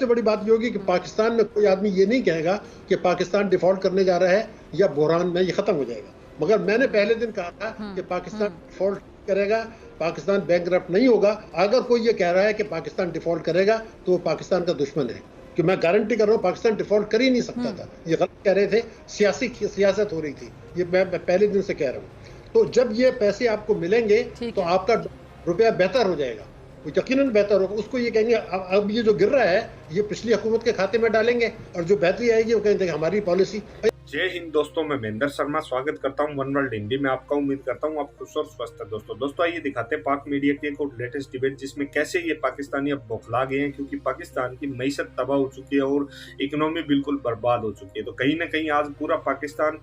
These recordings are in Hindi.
सबसे बड़ी बात ये होगी कि पाकिस्तान में कोई आदमी ये नहीं कहेगा कि पाकिस्तान डिफॉल्ट करने जा रहा है या बहरान में ये खत्म हो जाएगा। मगर मैंने पहले दिन कहा था कि पाकिस्तान डिफॉल्ट करेगा, पाकिस्तान बैंकरप्ट नहीं होगा। अगर कोई ये कह रहा है कि पाकिस्तान डिफॉल्ट करेगा तो वो पाकिस्तान का दुश्मन है, कि मैं गारंटी कर रहा हूँ पाकिस्तान डिफॉल्ट कर ही नहीं सकता था। ये गलत कह रहे थे, सियासत हो रही थी, ये मैं पहले दिन से कह रहा हूँ। तो जब ये पैसे आपको मिलेंगे तो आपका रुपया बेहतर हो जाएगा, यकीनन बेहतर होगा। उसको ये कहेंगे अब ये जो गिर रहा है ये पिछली हुकूमत के खाते में डालेंगे, और जो बेहतरी आएगी वो कहेंगे हमारी पॉलिसी। जय हिंद दोस्तों, मैं महेंद्र शर्मा स्वागत करता हूं वन वर्ल्ड हिंदी में आपका। उम्मीद करता हूं आप खुश और स्वस्थ हैं। दोस्तों आइए दिखाते हैं पाक मीडिया की एक और लेटेस्ट डिबेट, जिसमें कैसे ये पाकिस्तानी अब बौखला गए हैं, क्योंकि पाकिस्तान की मईशत तबाह हो चुकी है और इकोनॉमी बिल्कुल बर्बाद हो चुकी है। तो कहीं ना कहीं आज पूरा पाकिस्तान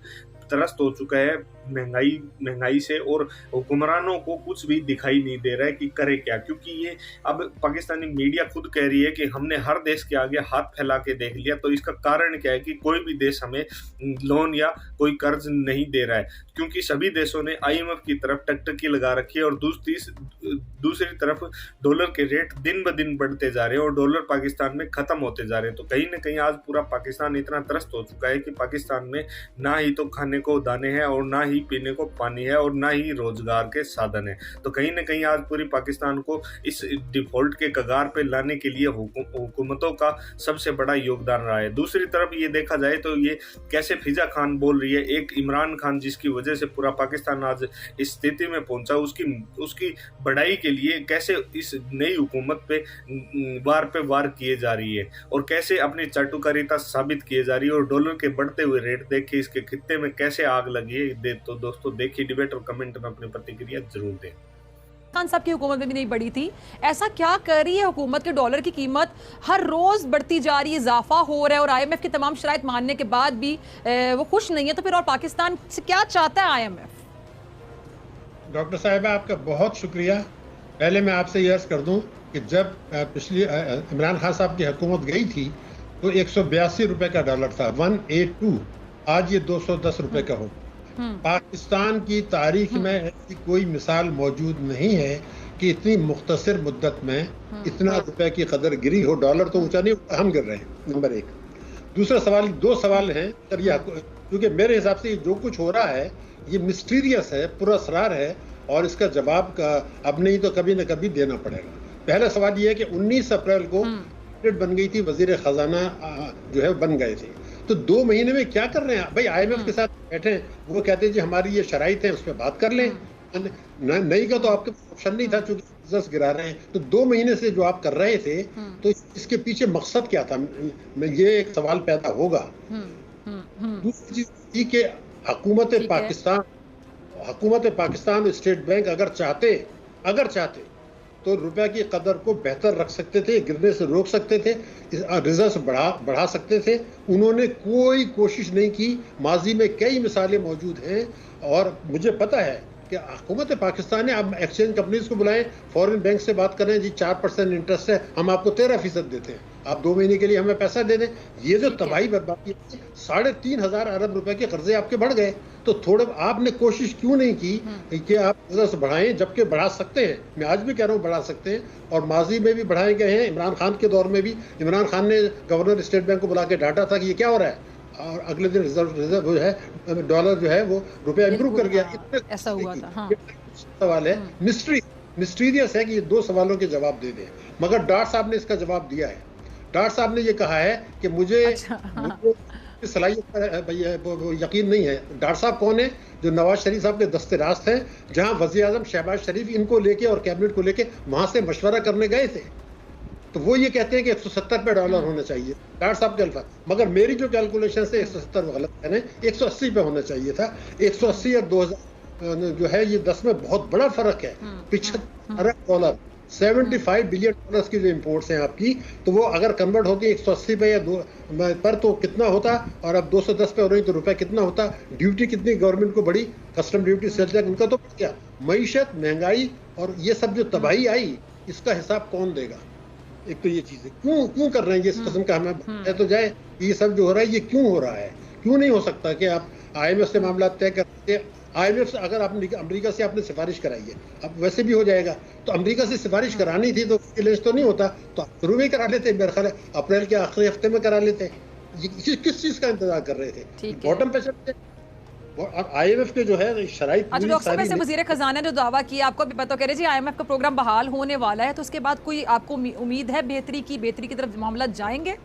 त्रस्त हो चुका है महंगाई से, और हुक्मरानों को कुछ भी दिखाई नहीं दे रहा है कि करे क्या, क्योंकि ये अब पाकिस्तानी मीडिया खुद कह रही है कि हमने हर देश के आगे हाथ फैला के देख लिया। तो इसका कारण क्या है कि कोई भी देश हमें लोन या कोई कर्ज नहीं दे रहा है, क्योंकि सभी देशों ने IMF की तरफ टकटकी लगा रखी है, और दूसरी तरफ डॉलर के रेट दिन ब दिन बढ़ते जा रहे हैं और डॉलर पाकिस्तान में खत्म होते जा रहे हैं। तो कहीं ना कहीं आज पूरा पाकिस्तान इतना त्रस्त हो चुका है कि पाकिस्तान में ना ही तो खाने को दाने हैं, और ना ही पीने को पानी है, और ना ही रोजगार के साधन है। तो कहीं ना कहीं आज पूरी पाकिस्तान को इस डिफॉल्ट के कगार पे लाने के लिए हुकूमतों का सबसे बड़ा योगदान रहा है। दूसरी तरफ ये देखा जाए तो ये कैसे फिजा खान बोल रही है, एक इमरान खान जिसकी वजह से पूरा पाकिस्तान आज इस स्थिति में पहुंचा, उसकी बढ़ाई के लिए कैसे इस नई हुकूमत पे वार किए जा रही है, और कैसे अपनी चाटुकारिता साबित किए जा रही है, और डॉलर के बढ़ते हुए रेट देख के इसके खित्ते में कैसे आग लगी है। तो दोस्तों देखिए डिबेट और कमेंट में अपनी प्रतिक्रिया जरूर दें। खान साहब की हुकूमत में भी नहीं बढ़ी थी, ऐसा क्या कर रही है हुकूमत के डॉलर की कीमत हर रोज बढ़ती जा रही है, इजाफा हो रहा है, और IMF की तमाम शराइत मानने के बाद भी वो खुश नहीं है। तो फिर और पाकिस्तान से क्या चाहता है IMF? डॉक्टर साहिबा आपका बहुत शुक्रिया। पहले मैं आपसे यह अर्ज कर दूं कि जब पिछली इमरान खान साहब की हुकूमत गई थी तो 182 रुपए का डॉलर था, 182, आज ये 210 रुपए का हो। पाकिस्तान की तारीख में ऐसी कोई मिसाल मौजूद नहीं है कि इतनी मुख्तसर मुद्दत में इतना रुपए की कदर गिरी हो। डॉलर तो ऊंचा नहीं, हम गिर रहे हैं, नंबर एक। दूसरा सवाल, दो सवाल हैं, क्योंकि मेरे हिसाब से जो कुछ हो रहा है ये मिस्टीरियस है, पुरअसरार है, और इसका जवाब अब नहीं तो कभी न कभी देना पड़ेगा। पहला सवाल ये है कि 19 अप्रैल को बन गई थी, वजीर खजाना जो है बन गए थे, तो 2 महीने में क्या कर रहे हैं भाई? IMF के साथ बैठे, वो कहते हैं जी हमारी ये शराइत है, उस पर बात कर लें। नहीं का तो आपके ऑप्शन नहीं था, चूंकि बिजनेस गिरा रहे हैं। तो 2 महीने से जो आप कर रहे थे, तो इसके पीछे मकसद क्या था? ये एक सवाल पैदा होगा। दूसरी चीज कि हुकूमत पाकिस्तान और स्टेट बैंक अगर चाहते तो रुपए की कदर को बेहतर रख सकते थे, गिरने से रोक सकते थे, रिजर्व बढ़ा सकते थे। उन्होंने कोई कोशिश नहीं की। माजी में कई मिसालें मौजूद हैं, और मुझे पता है कि हुकूमत पाकिस्तान ने अब एक्सचेंज कंपनीज को बुलाएं, फॉरेन बैंक से बात करें, जी 4% इंटरेस्ट है, हम आपको 13% देते हैं, आप 2 महीने के लिए हमें पैसा दे दें। ये जो तबाही बर्बादी, 3,500 अरब रुपए के कर्जे आपके बढ़ गए। तो थोड़ा आपने कोशिश क्यों नहीं की कि आप रिजर्व बढ़ाएं, जबकि बढ़ा सकते हैं। मैं आज भी कह रहा हूं बढ़ा सकते हैं, और माजी में भी बढ़ाए गए हैं। इमरान खान के दौर में भी इमरान खान ने गवर्नर स्टेट बैंक को बुला के डांटा था कि ये क्या हो रहा है, और अगले दिन रिजर्व जो है, डॉलर जो है वो रुपया इंप्रूव कर गया। ऐसा हुआ था। हाँ। सवाल है, मिस्टीरियस है कि ये 2 सवालों के जवाब दे दें, मगर डार साहब ने इसका जवाब दिया है। डार साहब ने ये कहा है कि मुझे सलाहियत पर यकीन नहीं है। डार साहब कौन है? जो नवाज शरीफ साहब के दस्ते रास्त हैं, जहां वज़ीर आज़म शहबाज शरीफ इनको लेके और कैबिनेट को लेके वहां से मशवरा करने गए थे। तो वो ये कहते हैं कि 170 पे डॉलर होना चाहिए, डार साहब के अल्फाज। मगर मेरी जो कैलकुलेशन से 170 गलत है, 180 पे होना चाहिए था। 180 और 2000 जो है, ये 10 में बहुत बड़ा फर्क है। $75 $75 बिलियन की जो इंपोर्ट्स हैं आपकी, तो वो अगर कन्वर्ट होती 180 पे या 2 पर तो कितना होता, और अब 210 पे हो रही तो रुपए कितना होता? ड्यूटी कितनी गवर्नमेंट को बढ़ी, कस्टम ड्यूटी, सेल्स टैक्स, उनका तो बढ़ गया। मईशत, महंगाई और ये सब जो तबाही आई, इसका हिसाब कौन देगा? एक तो ये चीज है, क्यों कर रहे हैं ये इस किस्म का? हमें तो जाए ये सब जो हो रहा है ये क्यों हो रहा है? क्यों नहीं हो सकता कि आप IMF से मामला तय करके IMF से अगर आप अमेरिका से आपने सिफारिश कराई है, अब वैसे भी हो जाएगा, तो अमेरिका से सिफारिश करानी थी तो लेंस तो नहीं होता, तो आप शुरू में करा लेते, मेरे ख्याल अप्रैल के आखिरी हफ्ते में करा लेते। ये किस चीज का इंतजार कर रहे थे? बॉटम पे चलते। और IMF के जो है शराइत अच्छा डॉक्टर साहब, वैसे वजीर खजाना ने जो दावा किया, आपको भी पता, कह रहे जी IMF का प्रोग्राम बहाल होने वाला है, तो उसके बाद कोई आपको उम्मीद है बेहतरी की तरफ मामला जाएंगे?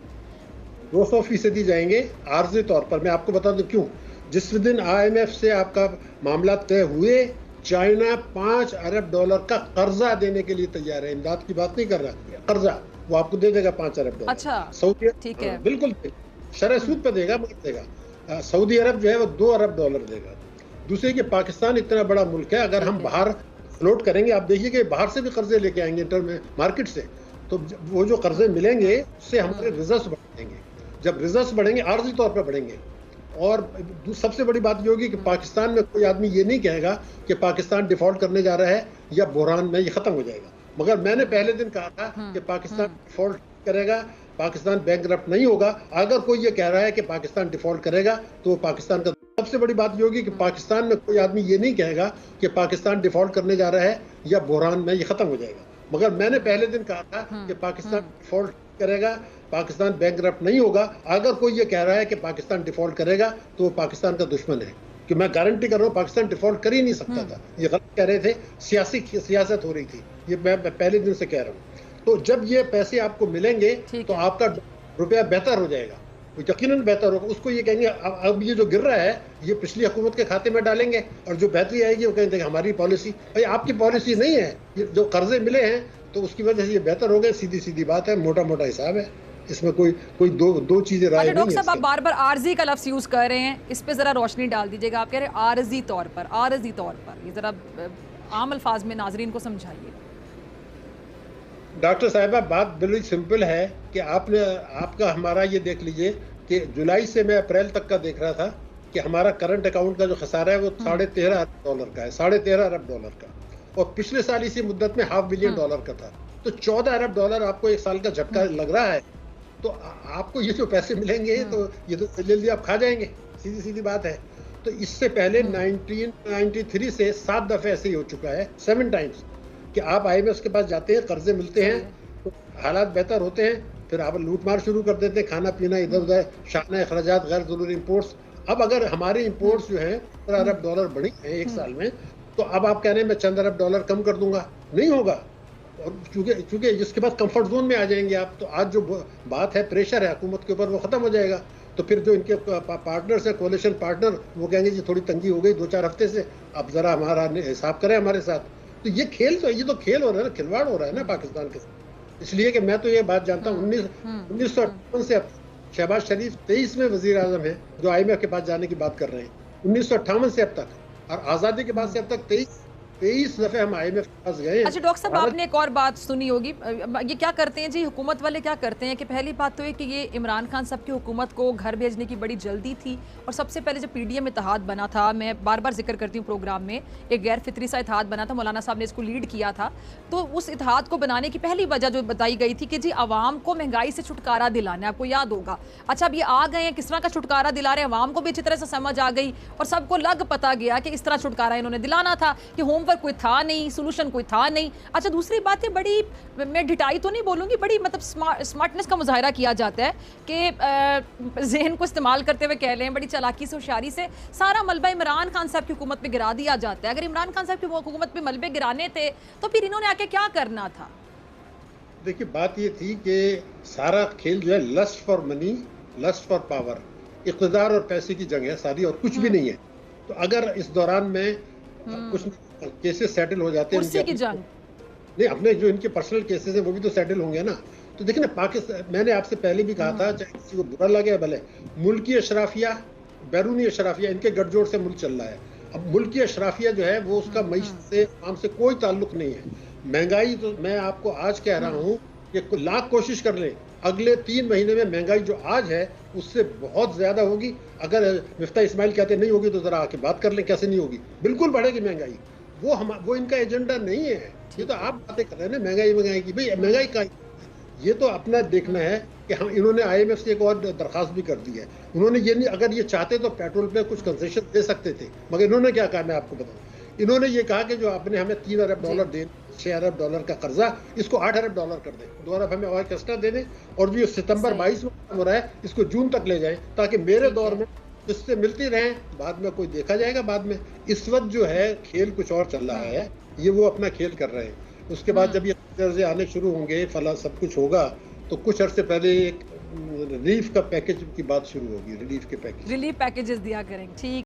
200% जाएंगे आर्जी तौर पर। मैं आपको बता दूं क्यों। जिस दिन IMF से आपका मामला तय हुए, चाइना $5 अरब का कर्जा देने के लिए तैयार है। इमदाद की बात नहीं कर रहा, कर्जा वो आपको दे देगा $5 अरब। अच्छा, सऊदी, ठीक है, बिल्कुल शरह सूद पे देगा, मत देगा। सऊदी अरब जो है वो $2 अरब देगा। दूसरे कि पाकिस्तान इतना बड़ा मुल्क है, अगर हम बाहर फ्लोट करेंगे, आप देखिए कि बाहर से भी कर्जे लेके आएंगे इंटर में मार्केट से, तो वो जो कर्जे मिलेंगे उससे हमारे रिजर्व्स बढ़ेंगे। जब रिजर्व्स बढ़ेंगे आर्जी तौर पर बढ़ेंगे। और सबसे बड़ी बात ये होगी कि पाकिस्तान में कोई आदमी ये नहीं कहेगा कि पाकिस्तान डिफॉल्ट करने जा रहा है या बुहरान में ये खत्म हो जाएगा। मगर मैंने पहले दिन कहा था कि पाकिस्तान डिफॉल्ट करेगा, पाकिस्तान बैंकरप्ट नहीं होगा। अगर कोई ये कह रहा है कि पाकिस्तान डिफॉल्ट करेगा तो वो पाकिस्तान का, सबसे बड़ी बात ये होगी कि पाकिस्तान में कोई आदमी ये नहीं कहेगा कि पाकिस्तान डिफॉल्ट करने जा रहा है या बुहरान में ये खत्म हो जाएगा। मगर मैंने पहले दिन कहा था कि पाकिस्तान डिफॉल्ट करेगा, पाकिस्तान बैंकरप्ट नहीं होगा। अगर कोई ये कह रहा है कि पाकिस्तान डिफॉल्ट करेगा तो वो पाकिस्तान का दुश्मन है, कि मैं गारंटी कर रहा हूँ पाकिस्तान डिफॉल्ट कर ही नहीं सकता था। ये गलत कह रहे थे, सियासत हो रही थी, ये मैं पहले दिन से कह रहा हूँ। तो जब ये पैसे आपको मिलेंगे तो आपका रुपया बेहतर हो जाएगा, यकीनन बेहतर होगा। उसको ये कहेंगे अब ये जो गिर रहा है ये पिछली हुकूमत के खाते में डालेंगे, और जो बेहतरी आएगी वो कहेंगे हमारी पॉलिसी। भाई आपकी पॉलिसी नहीं है, ये जो कर्जे मिले हैं तो उसकी वजह से ये बेहतर हो गए। सीधी बात है, मोटा हिसाब है, इसमें कोई दो चीजें राय नहीं है। डॉक्टर साहब, आप बार बार आर्जी का लफ्ज़ यूज कर रहे हैं, इस पे जरा रोशनी डाल दीजिएगा। आप कह रहे हैं आर्जी तौर पर, ये जरा आम अल्फाज में नाजरीन को समझाइए। डॉक्टर साहिबा, बात बिल्कुल सिंपल है कि आपका हमारा ये देख लीजिए कि जुलाई से मैं अप्रैल तक का देख रहा था कि हमारा करंट अकाउंट का जो खसारा है वो $13.5 अरब का है, $13.5 अरब का। और पिछले साल इसी मुद्दत में $500 बिलियन का था। तो $14 अरब आपको एक साल का झटका लग रहा है। तो आपको ये जो पैसे मिलेंगे तो ये तो जल्दी आप खा जाएंगे, सीधी बात है। तो इससे पहले 1993 से 7 दफे ऐसे ही हो चुका है, 7 टाइम्स, कि आप IMF के पास जाते हैं, कर्जे मिलते हैं, तो हालात बेहतर होते हैं, फिर आप लूटमार शुरू कर देते हैं, खाना पीना इधर उधर, शाना अखराजात, गैर जरूरी इम्पोर्ट्स। अब अगर हमारे इम्पोर्ट्स जो हैं $15 अरब बढ़ी हैं एक साल में, तो अब आप कह रहे हैं मैं $100 अरब कम कर दूंगा, नहीं होगा। और चूंकि जिसके बाद कंफर्ट जोन में आ जाएंगे आप, तो आज जो बात है, प्रेशर है हुकूमत के ऊपर, वो खत्म हो जाएगा। तो फिर जो इनके पार्टनर्स है, कोalition पार्टनर, वो कहेंगे जी थोड़ी तंगी हो गई 2-4 हफ्ते से, अब जरा हमारा हिसाब करें हमारे साथ। तो ये खेल हो रहा है ना, खिलवाड़ हो रहा है ना पाकिस्तान के साथ। इसलिए कि मैं तो ये बात जानता हूँ, 1958 से अब शहबाज शरीफ 23 में वजीर आजम है जो IMF के पास जाने की बात कर रहे हैं, 1958 से अब तक, और आज़ादी के बाद से अब तक 23 दफे हम IMF के पास गए। अच्छा डॉक्टर साहब, आपने एक और बात सुनी होगी, ये क्या करते हैं जी हुकूमत वाले, क्या करते हैं कि पहली बात तो है कि ये इमरान खान साहब की हुकूमत को घर भेजने की बड़ी जल्दी थी। और सबसे पहले जब PDM इत्तेहाद बना था, मैं बार बार जिक्र करती हूँ प्रोग्राम में, एक गैर फितरी सा इत्तेहाद बना था, मौलाना साहब ने इसको लीड किया था। तो उस इत्तेहाद को बनाने की पहली वजह जो बताई गई थी कि जी आवाम को महंगाई से छुटकारा दिलाना है, आपको याद होगा। अच्छा, अब ये आ गए हैं, किस तरह का छुटकारा दिला रहे हैं, आवाम को भी अच्छी तरह से समझ आ गई और सबको लग पता गया कि इस तरह छुटकारा इन्होंने दिलाना था, कि होमवर्क कोई था नहीं, सॉल्यूशन कोई था नहीं। अच्छा, दूसरी बात है, बड़ी मैं ढिठाई तो नहीं बोलूंगी, बड़ी मतलब स्मार्टनेस का मुजाहरा किया जाता है कि ज़हन को इस्तेमाल करते हुए कह लें, बड़ी चालाकी से, होशियारी से सारा मलबा इमरान खान साहब की हुकूमत पे गिरा दिया जाता है। अगर इमरान खान साहब की हुकूमत पे मलबे गिराने थे तो फिर इन्होंने आके क्या करना था? देखिए, बात ये थी कि सारा खेल जो है lust for money, lust for power, इक़्तिदार और पैसे की जंग है सारी, और कुछ भी नहीं है। तो अगर इस दौरान में कुछ केसेस सेटल हो जाते हैं, की जंग नहीं, अपने जो इनके पर्सनल केसेस हैं वो भी तो सेटल होंगे ना। तो देखिए ना, पाकिस्तान, मैंने आपसे पहले भी कहा था, चाहे किसी को बुरा लगे भले, मुल्की अशराफिया, बैरूनी अशराफिया, इनके गठजोड़ से मुल्क चल रहा है। अब मुल्की अशराफिया जो है वो उसका मईशत से, आम से कोई ताल्लुक नहीं है। महंगाई तो मैं आपको आज कह रहा हूँ कि लाख कोशिश कर लें, अगले 3 महीने में महंगाई जो आज है उससे बहुत ज्यादा होगी। अगर मिफ्ता इस्माइल कहते नहीं होगी तो जरा आके बात कर लें, कैसे नहीं होगी, बिल्कुल बढ़ेगी महंगाई। वो इनका एजेंडा नहीं है। ये तो आप बातें कर रहे हैं ना महंगाई की, भाई महंगाई का ये तो अपना देखना है कि हम इन्होंने IMF से एक और दरखास्त भी कर दी है। उन्होंने ये नहीं, अगर ये चाहते तो पेट्रोल पे कुछ कंसेशन दे सकते थे, मगर इन्होंने क्या कहा मैं आपको बताऊं। इन्होंने ये कहा कि जो आपने हमें $3 अरब दे, $6 अरब का कर्जा, इसको $8 अरब कर दें, $2 अरब हमें और एक्स्ट्रा दे दें, और जो सितंबर 22 में हो रहा है इसको जून तक ले जाएं, ताकि मेरे दौर में इससे मिलती रहें, बाद में कोई देखा जाएगा बाद में। इस वक्त जो है खेल कुछ और चल रहा है, ये वो अपना खेल कर रहे हैं। उसके बाद जब ये कर्जे आने शुरू होंगे, फला सब कुछ होगा, तो कुछ अर्से पहले एक रिलीफ का पैकेज की बात शुरू होगी, रिलीफ के पैकेज, रिलीफ पैकेजेस दिया करेंगे। ठीक।